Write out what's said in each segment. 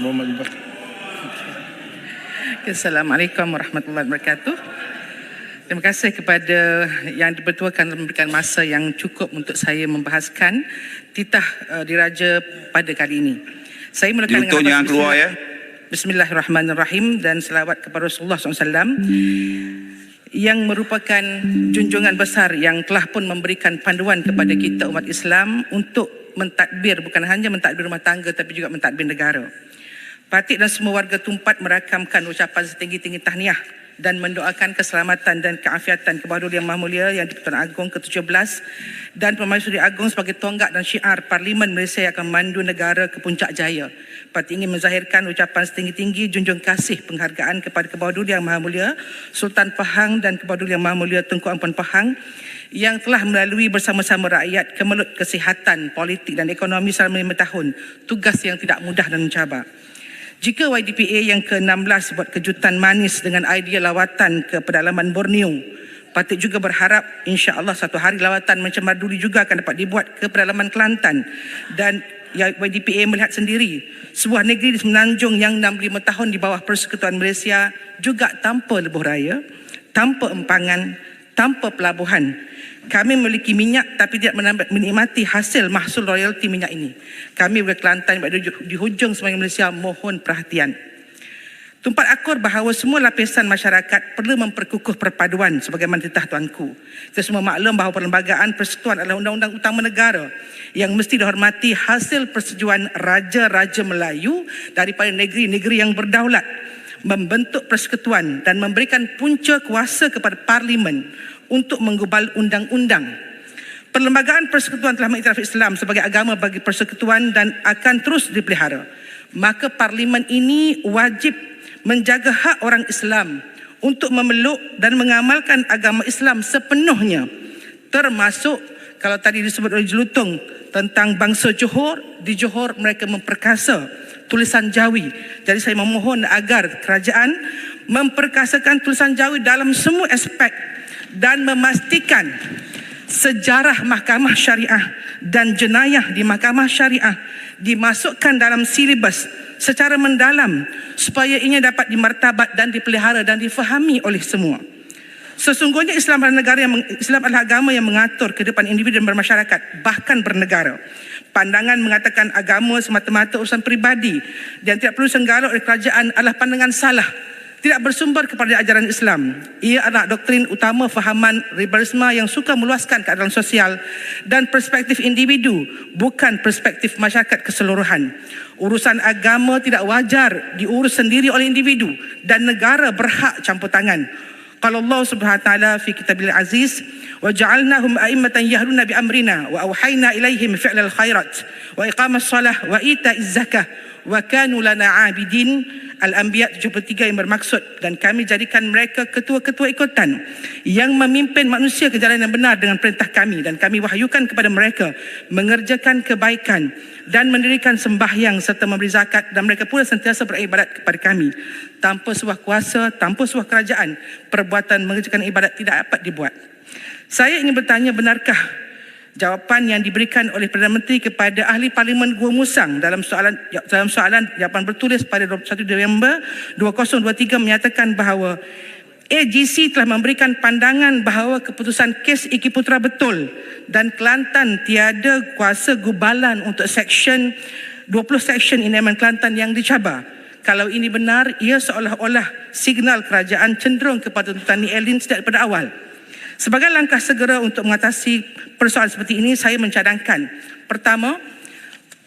Muhammad Bakar. Assalamualaikum warahmatullahi wabarakatuh. Terima kasih kepada Yang di-Pertuakan telah memberikan masa yang cukup untuk saya membahaskan titah diraja pada kali ini. Saya mulakan Diuntun jangan keluar ya. Bismillahirrahmanirrahim dan selawat kepada Rasulullah SAW yang merupakan junjungan besar yang telah pun memberikan panduan kepada kita umat Islam untuk mentadbir, bukan hanya mentadbir rumah tangga tapi juga mentadbir negara. Patik dan semua warga Tumpat merakamkan ucapan setinggi-tinggi tahniah dan mendoakan keselamatan dan keafiatan kepada Yang Maha Mulia Yang di-Pertuan Agong ke-17 dan Permaisuri Agong sebagai tonggak dan syiar Parlimen Malaysia yang akan memandu negara ke puncak jaya. Patik ingin menzahirkan ucapan setinggi-tinggi junjung kasih penghargaan kepada Kebawah Yang Maha Mulia Sultan Pahang dan Kebawah Yang Maha Mulia Tunku Ampun Pahang yang telah melalui bersama-sama rakyat kemelut kesihatan, politik dan ekonomi selama 5 tahun, tugas yang tidak mudah dan mencabar. Jika YDPA yang ke-16 buat kejutan manis dengan idea lawatan ke pedalaman Borneo, Patik juga berharap insya-Allah satu hari lawatan macam Maduri juga akan dapat dibuat ke pedalaman Kelantan dan YDPA melihat sendiri sebuah negeri di Semenanjung yang 65 tahun di bawah Persekutuan Malaysia juga tanpa lebuh raya, tanpa empangan, tanpa pelabuhan. Kami memiliki minyak tapi tidak menikmati hasil mahsul royalti minyak ini. Kami warga Kelantan di hujung semenanjung Malaysia mohon perhatian. Tumpat akur bahawa semua lapisan masyarakat perlu memperkukuh perpaduan sebagaimana titah tuanku. Kita semua maklum bahawa perlembagaan persekutuan adalah undang-undang utama negara yang mesti dihormati hasil persetujuan Raja-Raja Melayu daripada negeri-negeri yang berdaulat membentuk persekutuan dan memberikan punca kuasa kepada Parlimen untuk menggubal undang-undang. Perlembagaan Persekutuan telah mengiktiraf Islam sebagai agama bagi persekutuan dan akan terus dipelihara. Maka Parlimen ini wajib menjaga hak orang Islam untuk memeluk dan mengamalkan agama Islam sepenuhnya. Termasuk kalau tadi disebut oleh Jelutong tentang bangsa Johor, di Johor mereka memperkasa tulisan Jawi. Jadi saya memohon agar kerajaan memperkasakan tulisan Jawi dalam semua aspek dan memastikan sejarah mahkamah syariah dan jenayah di mahkamah syariah dimasukkan dalam silibus secara mendalam supaya ia dapat dimartabat dan dipelihara dan difahami oleh semua. Sesungguhnya Islam adalah agama yang mengatur kehidupan individu dan bermasyarakat, bahkan bernegara. Pandangan mengatakan agama semata-mata urusan peribadi dan tidak perlu senggaruk oleh kerajaan adalah pandangan salah. Tidak bersumber kepada ajaran Islam. Ia adalah doktrin utama fahaman liberalisme yang suka meluaskan keadaan sosial dan perspektif individu, bukan perspektif masyarakat keseluruhan. Urusan agama tidak wajar diurus sendiri oleh individu dan negara berhak campur tangan. Qala Allah Subhanahu wa taala fi kitabil aziz wa ja'alnahum a'immatan yahduna bi amrina wa auhayna ilaihim fi'lal khairat wa iqamas shalah wa ita'iz zakah wa kanu lana 'abidin. Al-Anbiya 73 yang bermaksud dan kami jadikan mereka ketua-ketua ikutan yang memimpin manusia ke jalan yang benar dengan perintah kami dan kami wahyukan kepada mereka mengerjakan kebaikan dan mendirikan sembahyang serta memberi zakat dan mereka pula sentiasa beribadat kepada kami tanpa sebuah kuasa, tanpa sebuah kerajaan. Perbuatan mengerjakan ibadat tidak dapat dibuat. Saya ingin bertanya, benarkah jawapan yang diberikan oleh Perdana Menteri kepada ahli Parlimen Gua Musang dalam soalan jawapan bertulis pada 21 Disember 2023 menyatakan bahawa AGC telah memberikan pandangan bahawa keputusan kes Iki Putra betul dan Kelantan tiada kuasa gubalan untuk seksyen 20 seksyen Ineman Kelantan yang dicabar. Kalau ini benar, ia seolah-olah signal kerajaan cenderung kepada tuntutan Ni Elin sejak daripada awal. Sebagai langkah segera untuk mengatasi persoalan seperti ini, saya mencadangkan pertama,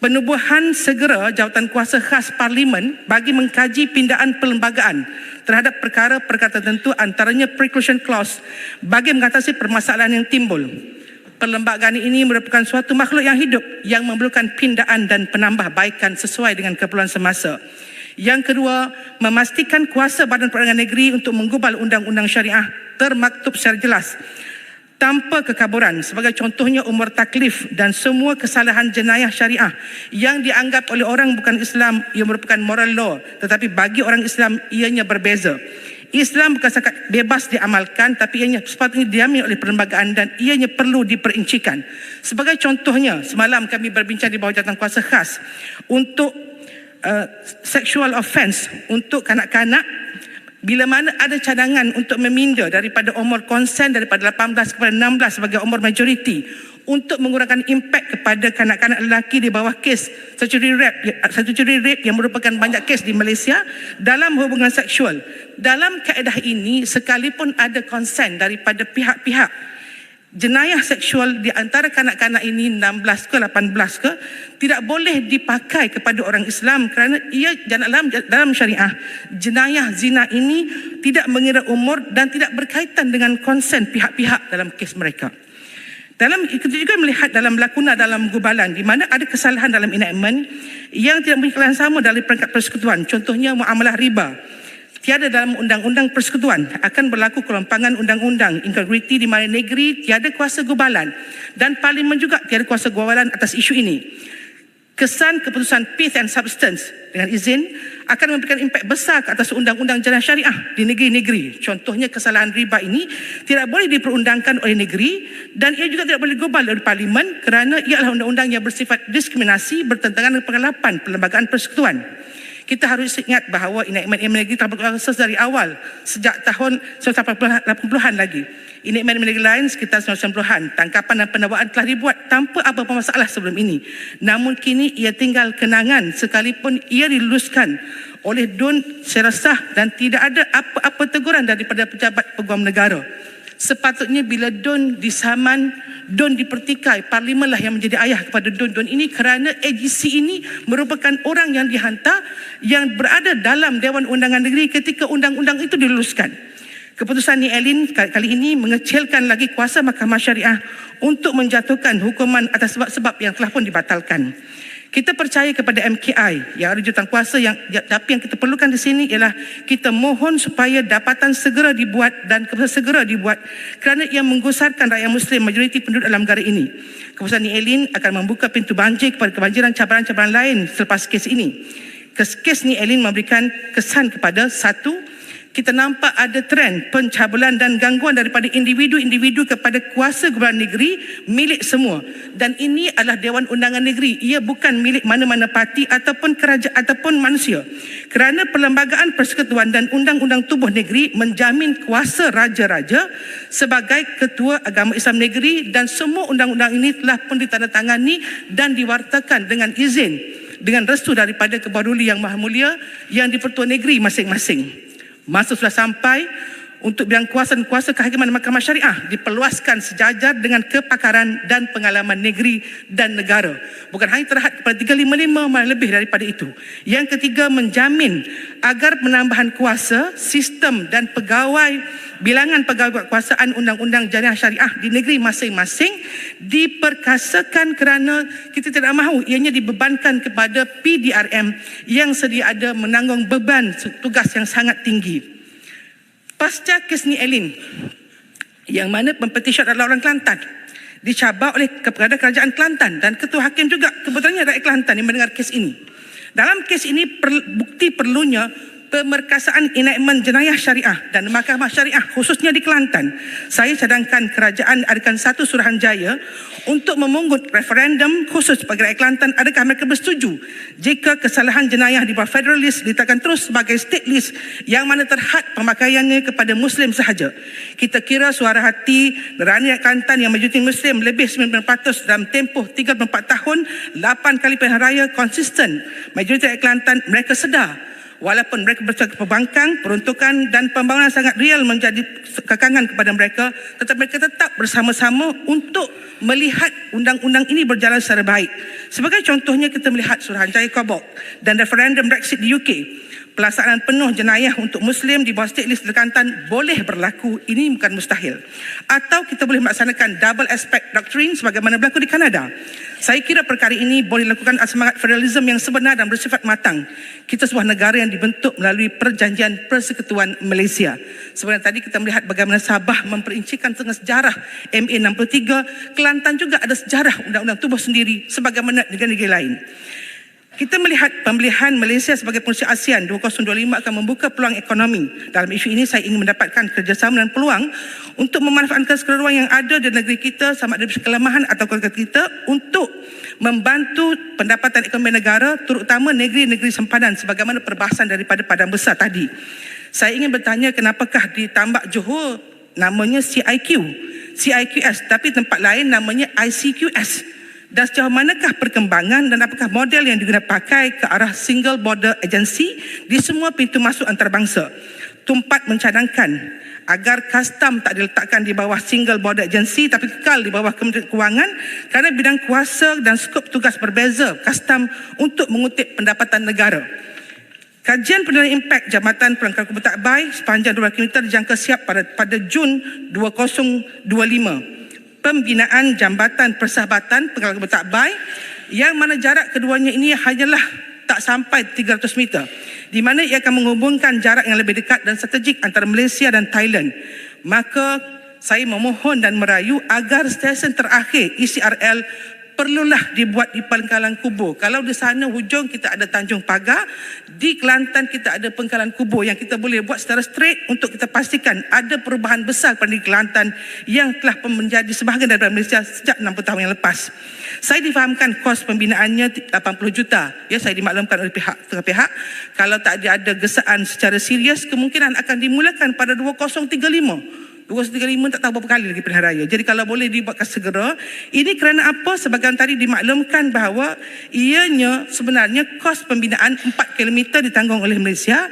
penubuhan segera jawatan kuasa khas Parlimen bagi mengkaji pindaan perlembagaan terhadap perkara-perkara tertentu antaranya preclusion clause bagi mengatasi permasalahan yang timbul. Perlembagaan ini merupakan suatu makhluk yang hidup yang memerlukan pindaan dan penambahbaikan sesuai dengan keperluan semasa. Yang kedua, memastikan kuasa Badan Perundangan Negeri untuk menggubal undang-undang syariah termaktub secara jelas tanpa kekaburan. Sebagai contohnya umur taklif dan semua kesalahan jenayah syariah yang dianggap oleh orang bukan Islam ia merupakan moral law, tetapi bagi orang Islam ianya berbeza. Islam bukan sekat bebas diamalkan, tapi ianya sepatutnya diamin oleh perlembagaan dan ianya perlu diperincikan. Sebagai contohnya, semalam kami berbincang di bawah jawatan kuasa khas untuk sexual offence untuk kanak-kanak, bila mana ada cadangan untuk meminda daripada umur konsen daripada 18 kepada 16 sebagai umur majoriti untuk mengurangkan impak kepada kanak-kanak lelaki di bawah kes statutory rape yang merupakan banyak kes di Malaysia dalam hubungan seksual. Dalam kaedah ini, sekalipun ada konsen daripada pihak-pihak, jenayah seksual di antara kanak-kanak ini 16 ke 18 ke tidak boleh dipakai kepada orang Islam kerana ia dalam syariah jenayah zina ini tidak mengira umur dan tidak berkaitan dengan konsen pihak-pihak dalam kes mereka. Kita juga melihat dalam lakuna dalam gubalan di mana ada kesalahan dalam enactment yang tidak mempunyai kesalahan sama dari perangkat persekutuan. Contohnya muamalah riba tiada dalam undang-undang persekutuan, akan berlaku kelompangan undang-undang integriti di mana negeri tiada kuasa gubalan dan parlimen juga tiada kuasa gubalan atas isu ini. Kesan keputusan Faith and Substance dengan izin akan memberikan impak besar ke atas undang-undang jenayah syariah di negeri-negeri. Contohnya kesalahan riba ini tidak boleh diperundangkan oleh negeri dan ia juga tidak boleh digubal oleh parlimen kerana ia adalah undang-undang yang bersifat diskriminasi bertentangan dengan pengharapan perlembagaan persekutuan. Kita harus ingat bahawa enactment negeri telah berkuasa dari awal, sejak tahun 1980-an lagi. Enactment negeri lain sekitar 1990-an. Tangkapan dan pendakwaan telah dibuat tanpa apa-apa masalah sebelum ini. Namun kini ia tinggal kenangan sekalipun ia diluluskan oleh DUN secara sah dan tidak ada apa-apa teguran daripada pejabat peguam negara. Sepatutnya bila DUN disaman, DUN dipertikai, parlimen lah yang menjadi ayah kepada DUN ini kerana AGC ini merupakan orang yang dihantar yang berada dalam Dewan Undangan Negeri ketika undang-undang itu diluluskan. Keputusan Ni Elin kali ini mengecilkan lagi kuasa Mahkamah Syariah untuk menjatuhkan hukuman atas sebab-sebab yang telah pun dibatalkan. Kita percaya kepada MKI yang ada jurutankuasa tapi yang kita perlukan di sini ialah kita mohon supaya dapatan segera dibuat dan segera dibuat kerana ia menggusarkan rakyat Muslim majoriti penduduk dalam negara ini. Keputusan Ni Elin akan membuka pintu banjir kepada kebanjiran cabaran-cabaran lain selepas kes ini. Kes Ni Elin memberikan kesan kepada satu, kita nampak ada trend pencabulan dan gangguan daripada individu-individu kepada kuasa gubalan negeri milik semua. Dan ini adalah Dewan Undangan Negeri. Ia bukan milik mana-mana parti ataupun kerajaan ataupun manusia. Kerana Perlembagaan Persekutuan dan Undang-Undang Tubuh Negeri menjamin kuasa raja-raja sebagai Ketua Agama Islam Negeri dan semua undang-undang ini telah pun ditandatangani dan diwartakan dengan izin dengan restu daripada Kebawah Duli Yang Maha Mulia yang di-Pertua Negeri masing-masing. Masa sudah sampai untuk bidang kuasa dan kuasa kehakiman Mahkamah Syariah diperluaskan sejajar dengan kepakaran dan pengalaman negeri dan negara. Bukan hanya terhad kepada 355, malah lebih daripada itu. Yang ketiga, menjamin agar penambahan kuasa, sistem dan bilangan pegawai kekuasaan undang-undang jenayah syariah di negeri masing-masing diperkasakan kerana kita tidak mahu ianya dibebankan kepada PDRM yang sedia ada menanggung beban tugas yang sangat tinggi. Pasca kes Ni Elin, yang mana pempetishan adalah orang Kelantan, dicabar oleh kepada kerajaan Kelantan dan ketua hakim juga kebetulannya rakyat Kelantan yang mendengar kes ini. Dalam kes ini bukti perlunya pemerkasaan enactment jenayah syariah dan Mahkamah Syariah khususnya di Kelantan. Saya cadangkan kerajaan adakan satu Suruhanjaya untuk memungut referendum khusus bagi rakyat Kelantan adakah mereka bersetuju jika kesalahan jenayah di bawah federal list diletakkan terus sebagai state list yang mana terhad pemakaiannya kepada Muslim sahaja. Kita kira suara hati nurani rakyat Kelantan yang majoriti Muslim lebih 90% dalam tempoh 34 tahun 8 kali pilihan raya konsisten. Majoriti rakyat Kelantan mereka sedar walaupun mereka bercakap pembangkang, peruntukan dan pembangunan sangat real menjadi kekangan kepada mereka, tetapi mereka tetap bersama-sama untuk melihat undang-undang ini berjalan secara baik. Sebagai contohnya kita melihat Suruhanjaya Kobok dan referendum Brexit di UK. Pelaksanaan penuh jenayah untuk Muslim di bawah state list Kelantan boleh berlaku, ini bukan mustahil. Atau kita boleh melaksanakan double aspect doctrine sebagaimana berlaku di Kanada. Saya kira perkara ini boleh dilakukan atas semangat federalism yang sebenar dan bersifat matang. Kita sebuah negara yang dibentuk melalui Perjanjian Persekutuan Malaysia. Sebenarnya tadi kita melihat bagaimana Sabah memperincikan tengah sejarah MA 63, Kelantan juga ada sejarah undang-undang tubuh sendiri sebagaimana negara-negara lain. Kita melihat pemilihan Malaysia sebagai pengurusi ASEAN 2025 akan membuka peluang ekonomi. Dalam isu ini saya ingin mendapatkan kerjasama dan peluang untuk memanfaatkan segala ruang yang ada di negeri kita sama ada kelemahan atau kekuatan kita untuk membantu pendapatan ekonomi negara terutama negeri-negeri sempadan sebagaimana perbahasan daripada Padang Besar tadi. Saya ingin bertanya kenapakah di Tambak Johor namanya CIQS tapi tempat lain namanya ICQS, dan sejauh manakah perkembangan dan apakah model yang digunakan pakai ke arah Single Border Agency di semua pintu masuk antarabangsa. Tumpat mencadangkan agar kastam tak diletakkan di bawah Single Border Agency tapi kekal di bawah Kementerian Kewangan kerana bidang kuasa dan skop tugas berbeza kastam untuk mengutip pendapatan negara. Kajian penilaian impak Jabatan Perangkat Kubu Takbai sepanjang 2 km dijangka siap pada Jun 2025. Pembinaan Jambatan Persahabatan Perangkat Kubu Takbai yang mana jarak keduanya ini hanyalah tak sampai 300 meter, di mana ia akan menghubungkan jarak yang lebih dekat dan strategik antara Malaysia dan Thailand. Maka saya memohon dan merayu agar stesen terakhir ECRL perlulah dibuat di Pangkalan Kubu. Kalau di sana hujung kita ada Tanjung Pagar, di Kelantan kita ada Pangkalan Kubu yang kita boleh buat secara straight untuk kita pastikan ada perubahan besar pada Kelantan yang telah menjadi sebahagian daripada Malaysia sejak 60 tahun yang lepas. Saya difahamkan kos pembinaannya 80 juta. Ya, saya dimaklumkan oleh tengah pihak kalau tak ada gesaan secara serius kemungkinan akan dimulakan pada 2035. 2035 tak tahu berapa kali lagi pilihan raya. Jadi kalau boleh dibuatkan segera. Ini kerana apa? Sebagian tadi dimaklumkan bahawa ianya sebenarnya kos pembinaan 4 km ditanggung oleh Malaysia.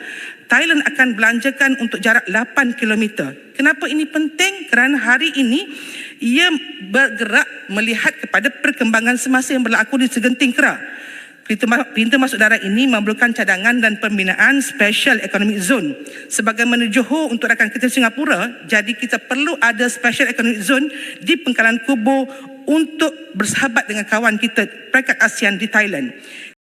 Thailand akan belanjakan untuk jarak 8 km. Kenapa ini penting? Kerana hari ini ia bergerak melihat kepada perkembangan semasa yang berlaku di segenting kera. Pintu masuk darat ini memerlukan cadangan dan pembinaan Special Economic Zone. Sebagaimana Johor untuk rakan kita Singapura, jadi kita perlu ada Special Economic Zone di Pangkalan Kubu untuk bersahabat dengan kawan kita peringkat ASEAN di Thailand.